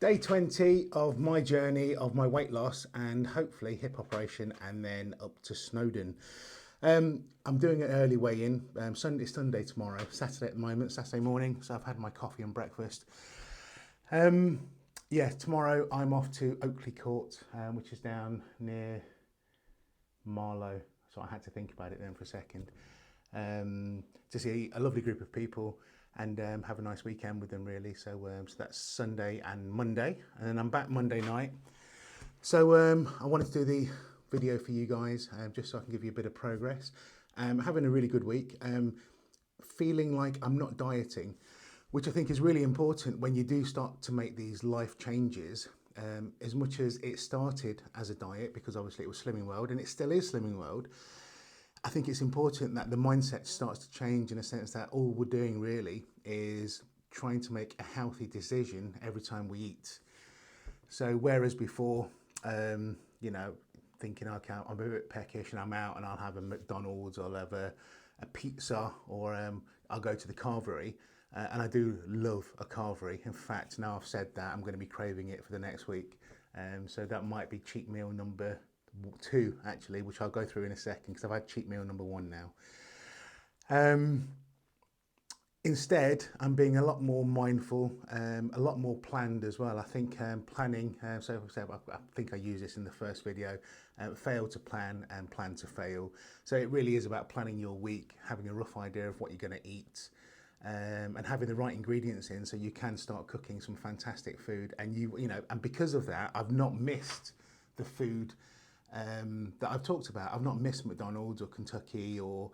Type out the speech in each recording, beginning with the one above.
Day 20 of my journey of my weight loss and hopefully hip operation and then up to Snowdon. I'm doing an early weigh-in, Sunday tomorrow, Saturday at the moment, Saturday morning, so I've had my coffee and breakfast. Yeah, tomorrow I'm off to Oakley Court, which is down near Marlow, so I had to think about it then for a second, to see a lovely group of people and have a nice weekend with them really. So that's Sunday and Monday, and then I'm back Monday night. So I wanted to do the video for you guys, just so I can give you a bit of progress. Having a really good week, feeling like I'm not dieting, which I think is really important when you do start to make these life changes. As much as it started as a diet, because obviously it was Slimming World and it still is Slimming World, I think it's important that the mindset starts to change in a sense that all we're doing really is trying to make a healthy decision every time we eat. So whereas before, thinking, okay, I'm a bit peckish and I'm out and I'll have a McDonald's, or I'll have a pizza, or I'll go to the carvery. And I do love a carvery. In fact, now I've said that, I'm going to be craving it for the next week. So that might be cheat meal number 2 actually, which I'll go through in a second, because I've had cheat meal number 1 now. Instead, I'm being a lot more mindful, a lot more planned as well. I think planning, so I think I used this in the first video, fail to plan and plan to fail. So it really is about planning your week, having a rough idea of what you're going to eat, and having the right ingredients in so you can start cooking some fantastic food. And and because of that, I've not missed the food that I've talked about. I've not missed McDonald's or Kentucky or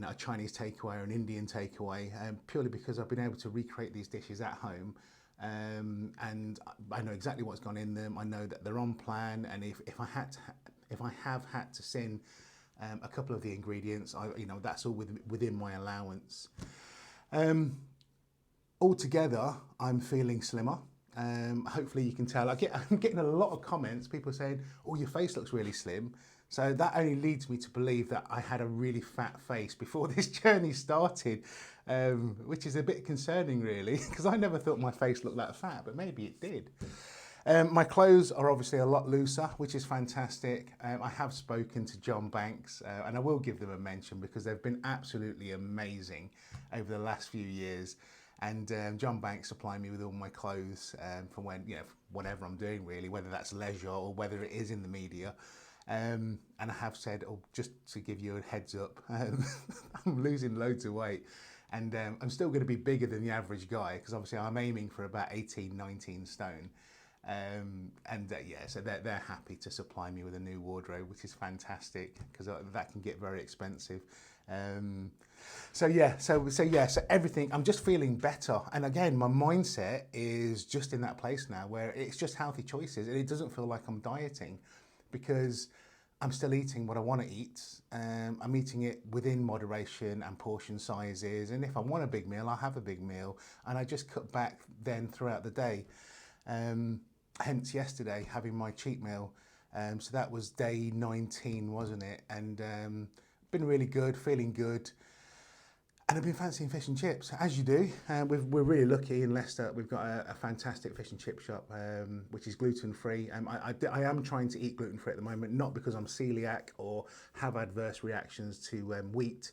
a Chinese takeaway or an Indian takeaway, purely because I've been able to recreate these dishes at home, and I know exactly what's gone in them. I know that they're on plan, and if I have had to sin a couple of the ingredients, that's all within my allowance. Altogether, I'm feeling slimmer. Hopefully you can tell. I'm getting a lot of comments, people saying, oh, your face looks really slim. So that only leads me to believe that I had a really fat face before this journey started, which is a bit concerning really, because I never thought my face looked that fat, but maybe it did. My clothes are obviously a lot looser, which is fantastic. I have spoken to John Banks, and I will give them a mention because they've been absolutely amazing over the last few years. And John Banks supplying me with all my clothes for whatever I'm doing really, whether that's leisure or whether it is in the media. And I have said, just to give you a heads up, I'm losing loads of weight, and I'm still going to be bigger than the average guy, because obviously I'm aiming for about 18, 19 stone. So they're happy to supply me with a new wardrobe, which is fantastic, because that can get very expensive. So everything, I'm just feeling better. And again, my mindset is just in that place now where it's just healthy choices, and it doesn't feel like I'm dieting, because I'm still eating what I want to eat. I'm eating it within moderation and portion sizes. And if I want a big meal, I'll have a big meal. And I just cut back then throughout the day. Hence yesterday having my cheat meal. So that was day 19, wasn't it? And been really good, feeling good. And I've been fancying fish and chips, as you do. We're really lucky in Leicester. We've got a fantastic fish and chip shop, which is gluten-free. I am trying to eat gluten-free at the moment, not because I'm celiac or have adverse reactions to wheat.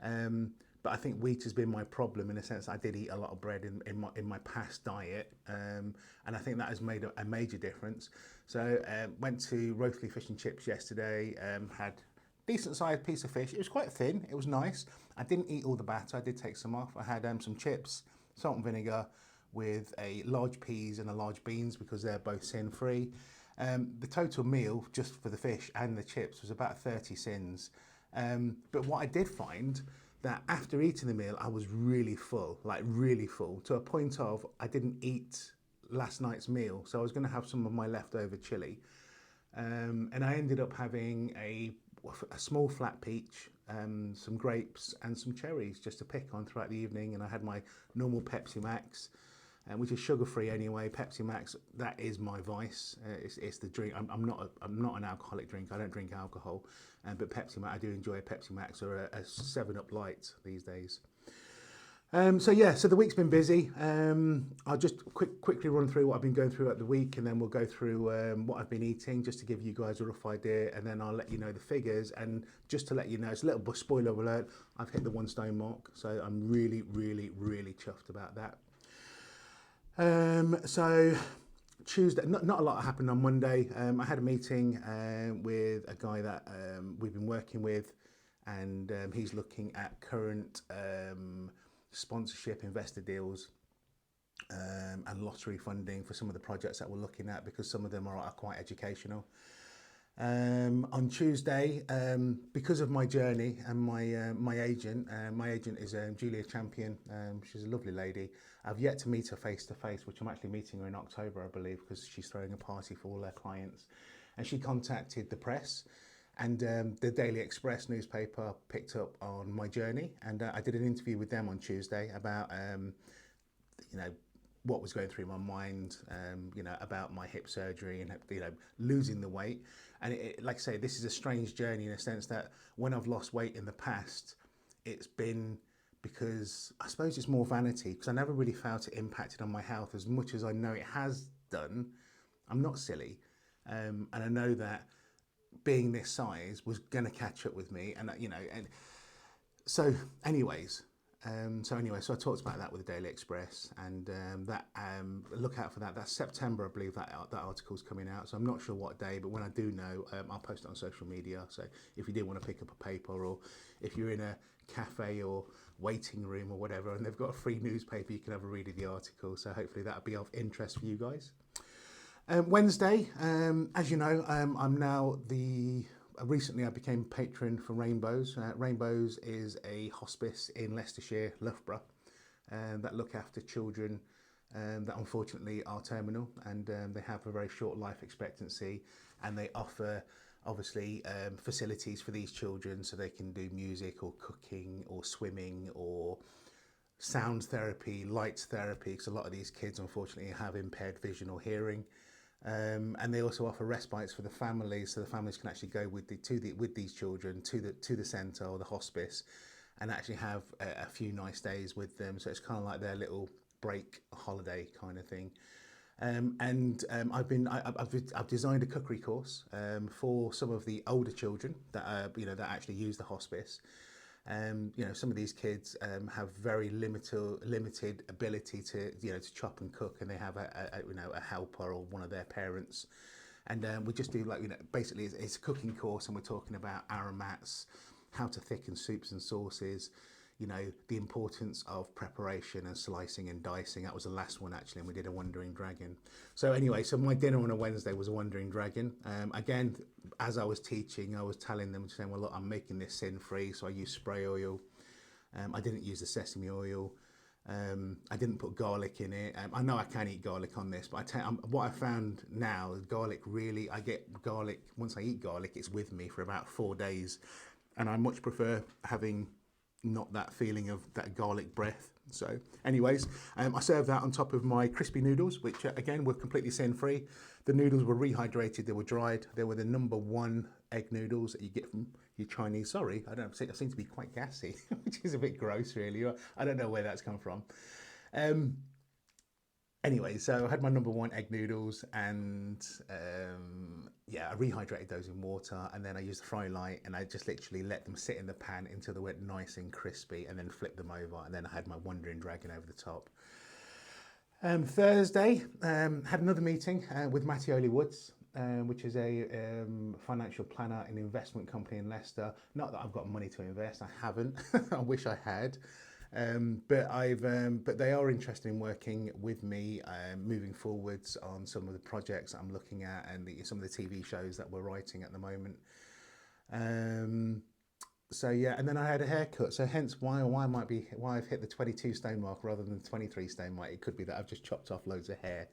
But I think wheat has been my problem, in a sense. I did eat a lot of bread in my past diet, and I think that has made a major difference. So went to Rothely Fish and Chips yesterday, had decent sized piece of fish. It was quite thin, it was nice. I didn't eat all the batter, I did take some off. I had some chips, salt and vinegar, with a large peas and a large beans, because they're both sin free. The total meal just for the fish and the chips was about 30 sins. But what I did find, that after eating the meal, I was really full, to a point of I didn't eat last night's meal. So I was going to have some of my leftover chili. And I ended up having a small flat peach, some grapes and some cherries just to pick on throughout the evening. And I had my normal Pepsi Max, which is sugar-free anyway. Pepsi Max, that is my vice. It's the drink. I'm not an alcoholic drink. I don't drink alcohol, but Pepsi Max, I do enjoy a Pepsi Max or a 7-Up Light these days. So the week's been busy. I'll just quickly run through what I've been going through at the week, and then we'll go through what I've been eating, just to give you guys a rough idea, and then I'll let you know the figures. And just to let you know, it's a little spoiler alert, I've hit the 1 stone mark, so I'm really, really, really chuffed about that. So Tuesday, not a lot happened on Monday. I had a meeting with a guy that we've been working with, and he's looking at current sponsorship, investor deals, and lottery funding for some of the projects that we're looking at, because some of them are quite educational. On Tuesday, because of my journey and my agent is Julia Champion. She's a lovely lady. I've yet to meet her face to face, which I'm actually meeting her in October, I believe, because she's throwing a party for all her clients. And she contacted the press, and the Daily Express newspaper picked up on my journey, and I did an interview with them on Tuesday about what was going through my mind, about my hip surgery and losing the weight. And like I say, this is a strange journey in a sense that when I've lost weight in the past, it's been because I suppose it's more vanity, because I never really felt it impacted on my health as much as I know it has done. I'm not silly, and I know that being this size was going to catch up with me, and so anyways. So I talked about that with the Daily Express, and that look out for that. That's September, I believe, that article's coming out. So I'm not sure what day, but when I do know, I'll post it on social media. So if you do want to pick up a paper, or if you're in a cafe or waiting room or whatever, and they've got a free newspaper, you can have a read of the article. So hopefully that'll be of interest for you guys. Wednesday, as you know, I'm now recently I became patron for Rainbows. Rainbows is a hospice in Leicestershire, Loughborough, that look after children that unfortunately are terminal, and they have a very short life expectancy, and they offer obviously facilities for these children, so they can do music or cooking or swimming or sound therapy, light therapy, because a lot of these kids unfortunately have impaired vision or hearing. And they also offer respites for the families, so the families can actually go with these children to the centre or the hospice, and actually have a few nice days with them. So it's kind of like their little break holiday kind of thing. I've designed a cookery course for some of the older children that that actually use the hospice. Some of these kids have very limited ability to chop and cook, and they have a helper or one of their parents. And we just do basically it's a cooking course, and we're talking about aromats, how to thicken soups and sauces, the importance of preparation and slicing and dicing. That was the last one actually, and we did a wandering dragon. So anyway, so my dinner on a Wednesday was a wandering dragon. Again, as I was teaching, I was telling them, saying, well, look, I'm making this sin-free, so I use spray oil. I didn't use the sesame oil. I didn't put garlic in it. I know I can eat garlic on this, but what I found now, garlic really, I get garlic, once I eat garlic, it's with me for about 4 days. And I much prefer having not that feeling of that garlic breath. So anyways, I served that on top of my crispy noodles, which again were completely sin-free. The noodles were rehydrated, they were dried. They were the #1 egg noodles that you get from your Chinese. Sorry, I seem to be quite gassy, which is a bit gross really. I don't know where that's come from. Anyway, so I had my #1 egg noodles, and I rehydrated those in water, and then I used the fry light, and I just literally let them sit in the pan until they went nice and crispy, and then flipped them over, and then I had my wandering dragon over the top. Thursday, had another meeting with Mattioli Woods, which is a financial planner and investment company in Leicester. Not that I've got money to invest, I haven't. I wish I had. But they are interested in working with me moving forwards on some of the projects I'm looking at, and some of the TV shows that we're writing at the moment. And then I had a haircut, so hence why I've hit the 22 stone mark rather than the 23 stone mark. It could be that I've just chopped off loads of hair.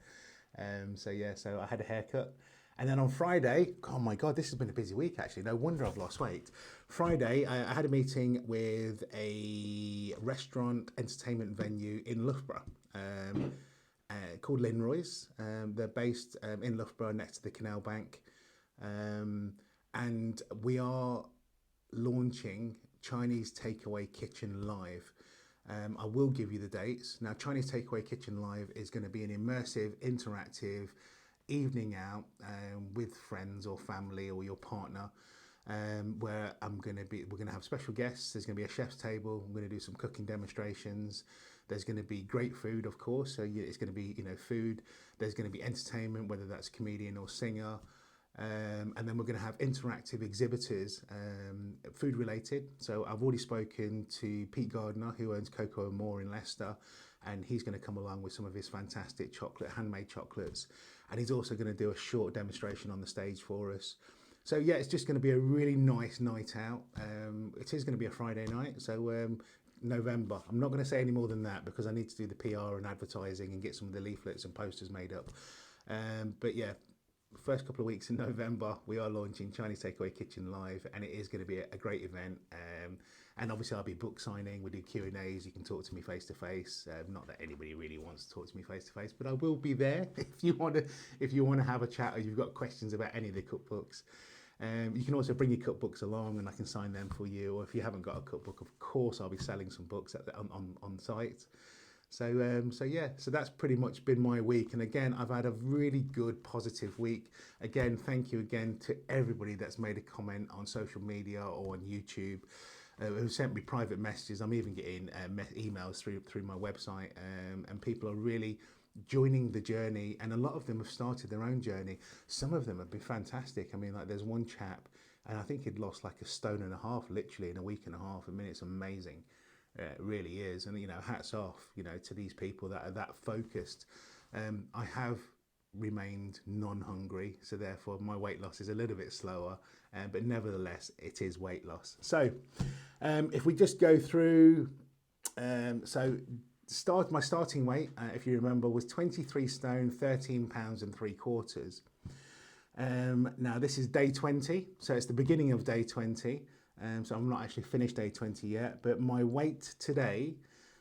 So I had a haircut. And then on Friday, oh my God, this has been a busy week actually. No wonder I've lost weight. Friday, I had a meeting with a restaurant entertainment venue in Loughborough called Linroy's. They're based in Loughborough next to the Canal Bank. And we are launching Chinese Takeaway Kitchen Live. I will give you the dates. Now, Chinese Takeaway Kitchen Live is going to be an immersive, interactive evening out with friends or family or your partner, where we're going to have special guests. There's going to be a chef's table. I'm going to do some cooking demonstrations. There's going to be great food, of course. So it's going to be, food. There's going to be entertainment, whether that's comedian or singer. And then we're going to have interactive exhibitors, food related. So I've already spoken to Pete Gardner, who owns Cocoa and More in Leicester, and he's going to come along with some of his fantastic handmade chocolates. And he's also going to do a short demonstration on the stage for us. So yeah, it's just going to be a really nice night out. It is going to be a Friday night, so November. I'm not going to say any more than that because I need to do the PR and advertising and get some of the leaflets and posters made up. But yeah, first couple of weeks in November, we are launching Chinese Takeaway Kitchen Live, and it is going to be a great event. And obviously, I'll be book signing. We do Q&As. You can talk to me face to face. Not that anybody really wants to talk to me face to face, but I will be there if you want to have a chat or you've got questions about any of the cookbooks. You can also bring your cookbooks along, and I can sign them for you. Or if you haven't got a cookbook, of course, I'll be selling some books on site. So that's pretty much been my week. And again, I've had a really good, positive week. Again, thank you again to everybody that's made a comment on social media or on YouTube, who sent me private messages. I'm even getting emails through my website, and people are really joining the journey. And a lot of them have started their own journey. Some of them have been fantastic. I mean, like there's one chap, and I think he'd lost like 1.5 stone, literally in a week and a half. I mean, it's amazing. It really is. And, hats off, to these people that are that focused. I have remained non-hungry, so therefore my weight loss is a little bit slower, but nevertheless, it is weight loss. So if we just go through, my starting weight, if you remember, was 23 stone, 13 pounds and 3/4. Now this is day 20, so it's the beginning of day 20. So I'm not actually finished day 20 yet, but my weight today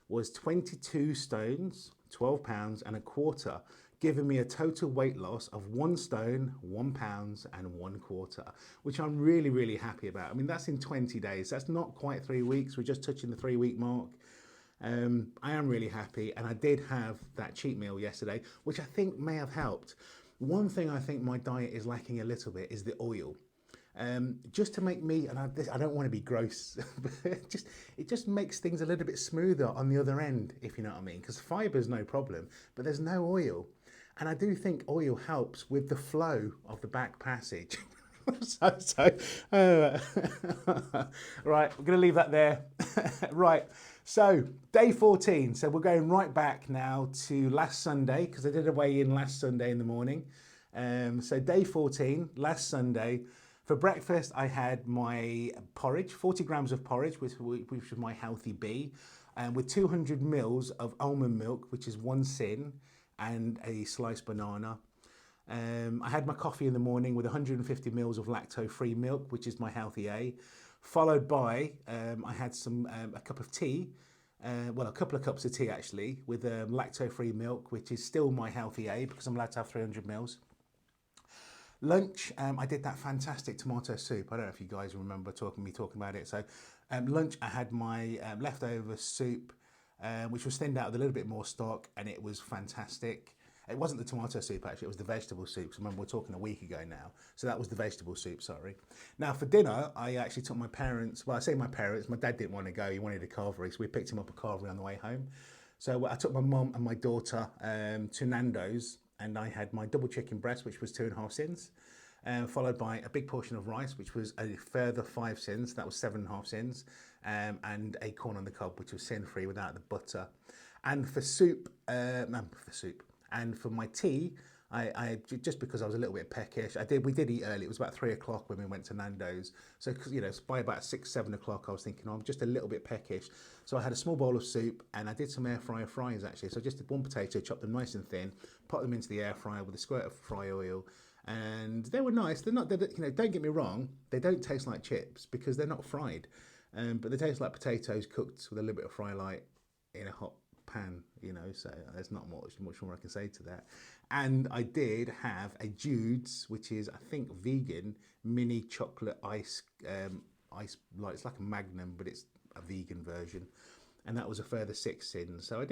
was 22 stones, 12 pounds and 1/4, giving me a total weight loss of 1 stone, 1 pound and 1/4, which I'm really, really happy about. I mean, that's in 20 days. That's not quite 3 weeks. We're just touching the 3-week mark. I am really happy. And I did have that cheat meal yesterday, which I think may have helped. One thing I think my diet is lacking a little bit is the oil. Just to make me, and I don't want to be gross, but it just makes things a little bit smoother on the other end, if you know what I mean, because fiber's no problem, but there's no oil. And I do think oil helps with the flow of the back passage. Right, we're going to leave that there. Right, so day 14. So we're going right back now to last Sunday, because I did a weigh-in last Sunday in the morning. So day 14, last Sunday. For breakfast, I had my porridge, 40 grams of porridge, which was my healthy B, with 200 mils of almond milk, which is 1 sin, and a sliced banana. I had my coffee in the morning with 150 mils of lacto-free milk, which is my healthy A, followed by I had a cup of tea, a couple of cups of tea actually, with lacto-free milk, which is still my healthy A because I'm allowed to have 300 mils. Lunch, I did that fantastic tomato soup. I don't know if you guys remember me talking about it. So lunch, I had my leftover soup, which was thinned out with a little bit more stock, and it was fantastic. It wasn't the tomato soup, actually. It was the vegetable soup. So remember, we're talking a week ago now. So that was the vegetable soup, sorry. Now, for dinner, I actually took my parents. Well, I say my parents. My dad didn't want to go. He wanted a carvery. So we picked him up a carvery on the way home. So I took my mum and my daughter to Nandos, and I had my double chicken breast, which was 2.5 sins, followed by a big portion of rice, which was a further 5 sins. That was 7.5 sins, and a corn on the cob, which was sin-free without the butter. And for and for my tea, I just because I was a little bit peckish, we did eat early. It was about 3 o'clock when we went to Nando's. So by about 6, 7 o'clock, I was thinking, I'm just a little bit peckish. So I had a small bowl of soup, and I did some air fryer fries actually. So I just did 1 potato, chopped them nice and thin, put them into the air fryer with a squirt of fry oil, and they were nice. They're not, don't get me wrong, they don't taste like chips because they're not fried, but they taste like potatoes cooked with a little bit of fry light in a hot pan, so there's not much more I can say to that. And I did have a Jude's, which is I think vegan mini chocolate ice, like it's like a Magnum, but it's a vegan version. and that was a further 6 sins. So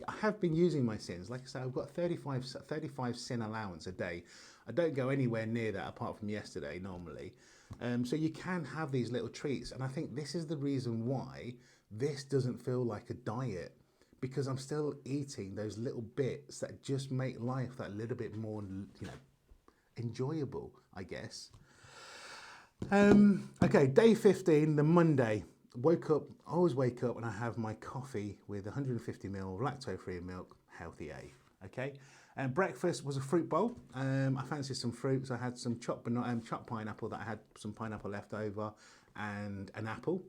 I have been using my sins. Like I say, I've got 35 sin allowance a day. I don't go anywhere near that apart from yesterday normally. So you can have these little treats, and I think this is the reason why this doesn't feel like a diet, because I'm still eating those little bits that just make life that little bit more, enjoyable, I guess. Okay, day 15, the Monday. Woke up, I always wake up and I have my coffee with 150ml lacto-free milk, healthy A. Okay, and breakfast was a fruit bowl. I fancied some fruits. I had some chopped pineapple that I had some pineapple left over, and an apple.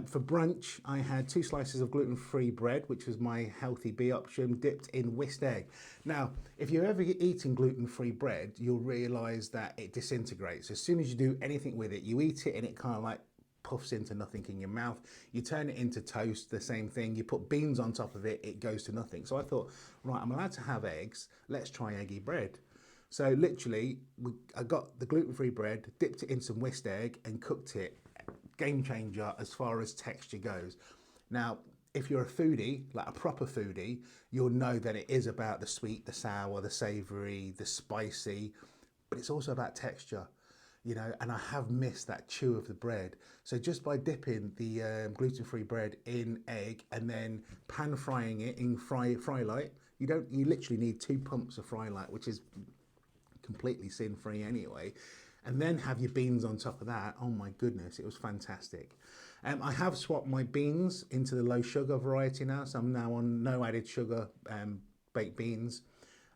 For brunch, I had 2 slices of gluten-free bread, which was my healthy B option, dipped in whisked egg. Now, if you're ever eating gluten-free bread, you'll realise that it disintegrates. As soon as you do anything with it, you eat it and it kind of like puffs into nothing in your mouth. You turn it into toast, the same thing. You put beans on top of it, it goes to nothing. So I thought, right, I'm allowed to have eggs. Let's try eggy bread. So literally, I got the gluten-free bread, dipped it in some whisked egg and cooked it. Game changer as far as texture goes. Now, if you're a foodie, like a proper foodie, you'll know that it is about the sweet, the sour, the savoury, the spicy, but it's also about texture, and I have missed that chew of the bread. So just by dipping the gluten-free bread in egg and then pan frying it in fry light, you literally need 2 pumps of fry light, which is completely sin-free anyway, and then have your beans on top of that. Oh my goodness, it was fantastic. I have swapped my beans into the low sugar variety now, so I'm now on no added sugar baked beans.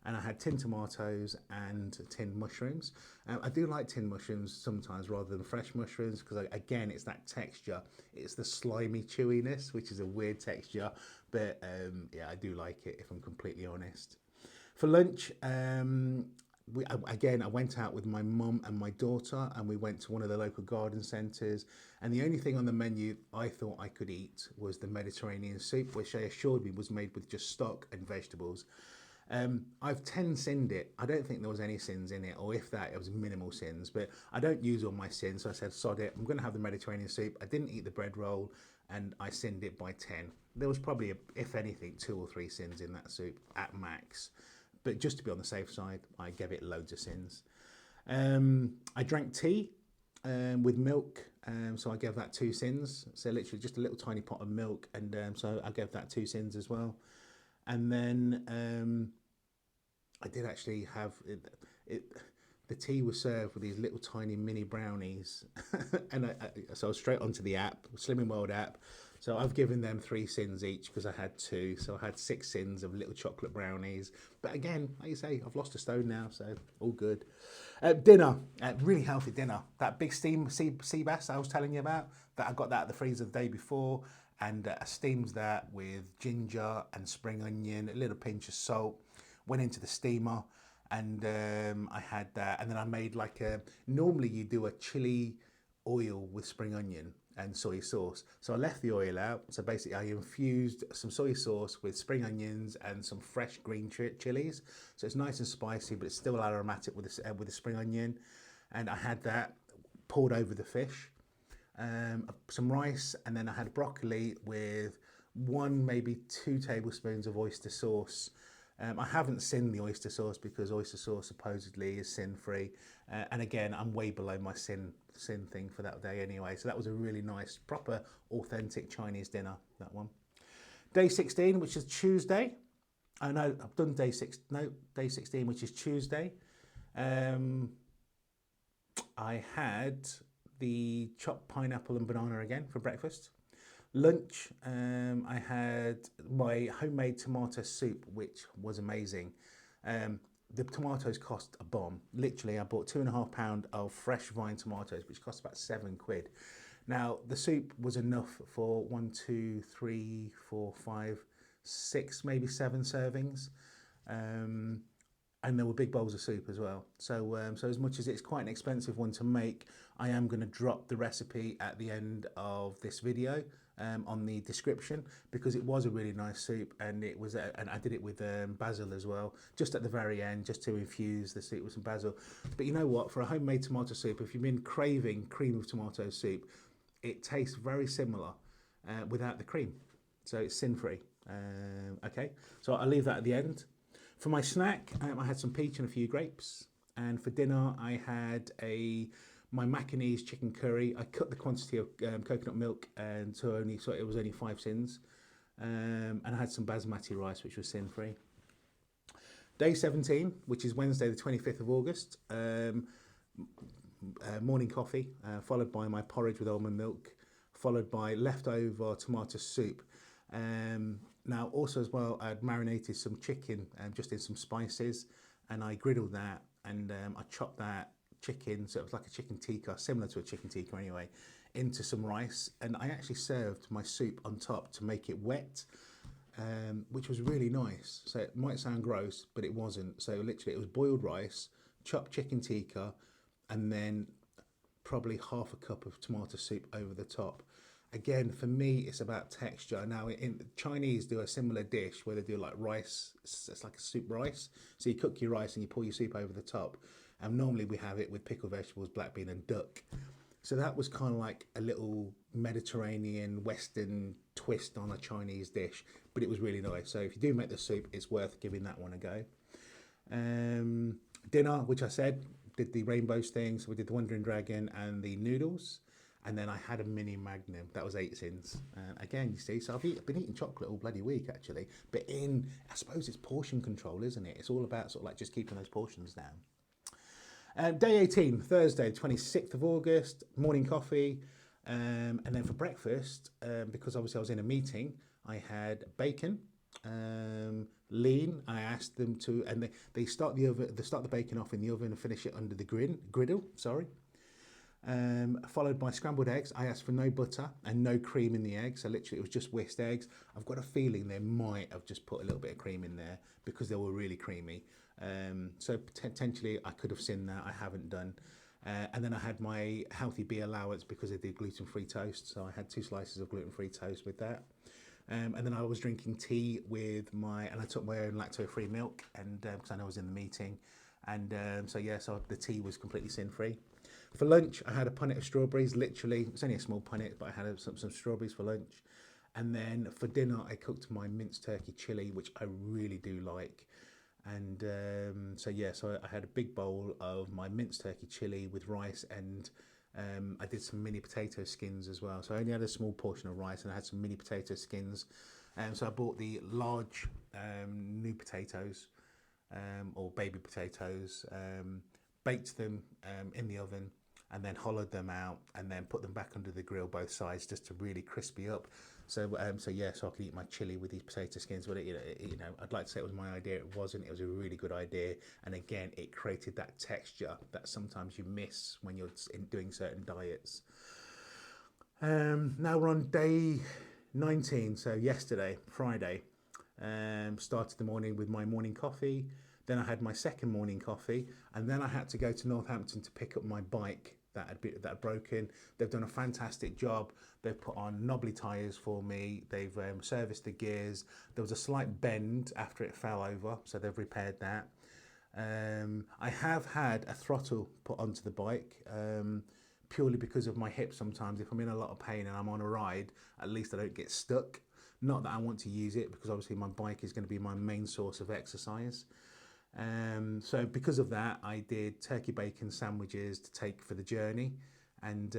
And I had tinned tomatoes and tinned mushrooms. I do like tinned mushrooms sometimes rather than fresh mushrooms, because again, it's that texture. It's the slimy chewiness, which is a weird texture, but yeah, I do like it, if I'm completely honest. For lunch, I went out with my mum and my daughter, and we went to one of the local garden centres, and the only thing on the menu I thought I could eat was the Mediterranean soup, which they assured me was made with just stock and vegetables. I've 10-sinned it. I don't think there was any sins in it, or if that, it was minimal sins, but I don't use all my sins, so I said, sod it, I'm going to have the Mediterranean soup. I didn't eat the bread roll, and I sinned it by 10. There was probably, if anything, 2 or 3 sins in that soup at max. But just to be on the safe side, I gave it loads of sins. I drank tea with milk, so I gave that 2 sins. So literally just a little tiny pot of milk, and so I gave that 2 sins as well. And then I did actually have the tea was served with these little tiny mini brownies, and so I was straight onto the app, Slimming World app. So I've given them 3 sins each because I had 2. So I had 6 sins of little chocolate brownies. But again, like you say, I've lost a stone now, so all good. Dinner, really healthy dinner. That big steam sea bass I was telling you about, that I got that at the freezer the day before, and I steamed that with ginger and spring onion, a little pinch of salt, went into the steamer, and I had that. And then I made normally you do a chili oil with spring onion and soy sauce. So I left the oil out. So basically I infused some soy sauce with spring onions and some fresh green chilies. So it's nice and spicy, but it's still aromatic with the spring onion. And I had that poured over the fish, some rice, and then I had broccoli with 1, maybe 2 tablespoons of oyster sauce. I haven't sinned the oyster sauce because oyster sauce supposedly is sin-free. And again, I'm way below my sin thing for that day anyway. So that was a really nice, proper, authentic Chinese dinner, that one. Day 16, which is Tuesday. Oh no, I've done day 16, which is Tuesday. I had the chopped pineapple and banana again for breakfast. Lunch, I had my homemade tomato soup, which was amazing. The tomatoes cost a bomb. Literally, I bought £2.5 of fresh vine tomatoes, which cost about £7. Now, the soup was enough for 1, 2, 3, 4, 5, 6, maybe 7 servings. And there were big bowls of soup as well. So as much as it's quite an expensive one to make, I am going to drop the recipe at the end of this video on the description, because it was a really nice soup, and it was and I did it with basil as well, just at the very end, just to infuse the soup with some basil. But you know what? For a homemade tomato soup, if you've been craving cream of tomato soup, it tastes very similar without the cream. so it's sin-free. Okay, so I'll leave that at the end. For my snack, I had some peach and a few grapes, and for dinner I had my Macanese chicken curry. I cut the quantity of coconut milk, and so it was only 5 sins, and I had some basmati rice, which was sin-free. Day 17, which is Wednesday the 25th of August, morning coffee, followed by my porridge with almond milk, followed by leftover tomato soup. Now also as well, I'd marinated some chicken just in some spices, and I griddled that, and I chopped that chicken, so it was like a chicken tikka, similar to a chicken tikka anyway, into some rice, and I actually served my soup on top to make it wet, which was really nice. So it might sound gross, but it wasn't. So literally it was boiled rice, chopped chicken tikka, and then probably half a cup of tomato soup over the top. Again, for me, it's about texture. Now, in Chinese do a similar dish where they do like rice. It's like a soup rice. So you cook your rice and you pour your soup over the top. And normally we have it with pickled vegetables, black bean and duck. So that was kind of like a little Mediterranean Western twist on a Chinese dish, but it was really nice. So if you do make the soup, it's worth giving that one a go. Dinner, which I said, did the rainbows thing. So we did the Wandering Dragon and the noodles. And then I had a mini Magnum. That was 8 sins. Again, you see, so I've been eating chocolate all bloody week, actually. But I suppose it's portion control, isn't it? It's all about sort of like just keeping those portions down. Day 18, Thursday, 26th of August, morning coffee. And then for breakfast, because obviously I was in a meeting, I had bacon, lean. I asked them to, and they start the bacon off in the oven and finish it under the griddle, sorry. Followed by scrambled eggs. I asked for no butter and no cream in the eggs, so literally it was just whisked eggs. I've got a feeling they might have just put a little bit of cream in there because they were really creamy. So potentially I could have seen that. I haven't done. And then I had my healthy bee allowance because I did gluten-free toast, so I had 2 slices of gluten-free toast with that. And then I was drinking tea and I took my own lacto-free milk, and because I know I was in the meeting, and so the tea was completely sin-free. For lunch, I had a punnet of strawberries, literally. It's only a small punnet, but I had some strawberries for lunch. And then for dinner, I cooked my minced turkey chili, which I really do like. And so I had a big bowl of my minced turkey chili with rice, and I did some mini potato skins as well. So I only had a small portion of rice, and I had some mini potato skins. So I bought the large new potatoes, or baby potatoes, baked them in the oven, and then hollowed them out, and then put them back under the grill both sides just to really crispy up. So I could eat my chili with these potato skins. But I'd like to say it was my idea. It wasn't. It was a really good idea, and again, it created that texture that sometimes you miss when you're doing certain diets. Now we're on day 19. So yesterday, Friday, started the morning with my morning coffee. Then I had my second morning coffee, and then I had to go to Northampton to pick up my bike that had broken. They've done a fantastic job. They've put on knobbly tyres for me. They've serviced the gears. There was a slight bend after it fell over, so they've repaired that. I have had a throttle put onto the bike, purely because of my hips sometimes. If I'm in a lot of pain and I'm on a ride, at least I don't get stuck. Not that I want to use it, because obviously my bike is going to be my main source of exercise. So because of that, I did turkey bacon sandwiches to take for the journey, and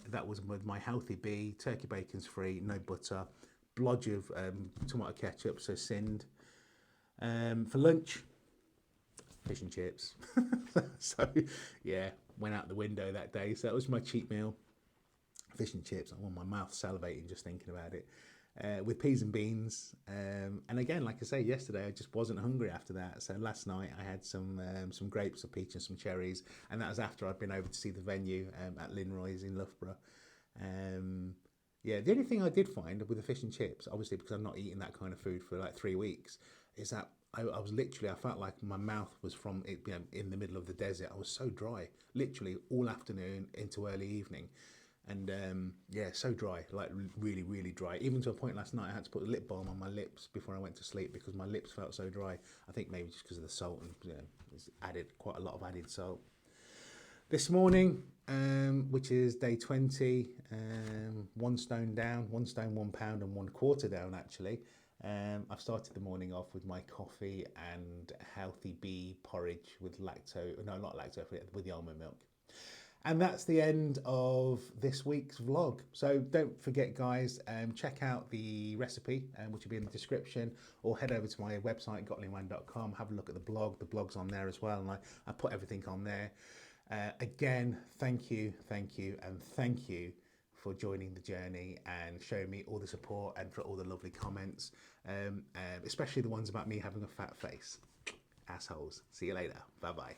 that was with my healthy bee. Turkey bacon's free, no butter, blodge of tomato ketchup, so sinned. For lunch, fish and chips. So went out the window that day. So that was my cheat meal, fish and chips. I want my mouth salivating just thinking about it. With peas and beans, and again, like I say, yesterday I just wasn't hungry after that. So last night I had some grapes, a peach, and some cherries, and that was after I'd been over to see the venue at Linroy's in Loughborough. The only thing I did find with the fish and chips, obviously because I'm not eating that kind of food for like 3 weeks, is that I felt like my mouth was from it, in the middle of the desert. I was so dry, literally all afternoon into early evening. And so dry, like really, really dry. Even to a point last night I had to put lip balm on my lips before I went to sleep because my lips felt so dry. I think maybe just because of the salt, and it's added quite a lot of added salt. This morning, which is day 20, 1 stone down, 1 stone, 1 pound and 1/4 down actually. I've started the morning off with my coffee and healthy bee porridge with lacto, no, not lacto, with the almond milk. And that's the end of this week's vlog. So don't forget, guys, check out the recipe, which will be in the description, or head over to my website, gotlingwan.com, have a look at the blog. The blog's on there as well, and I put everything on there. Again, thank you, and thank you for joining the journey and showing me all the support and for all the lovely comments, especially the ones about me having a fat face. Assholes. See you later. Bye-bye.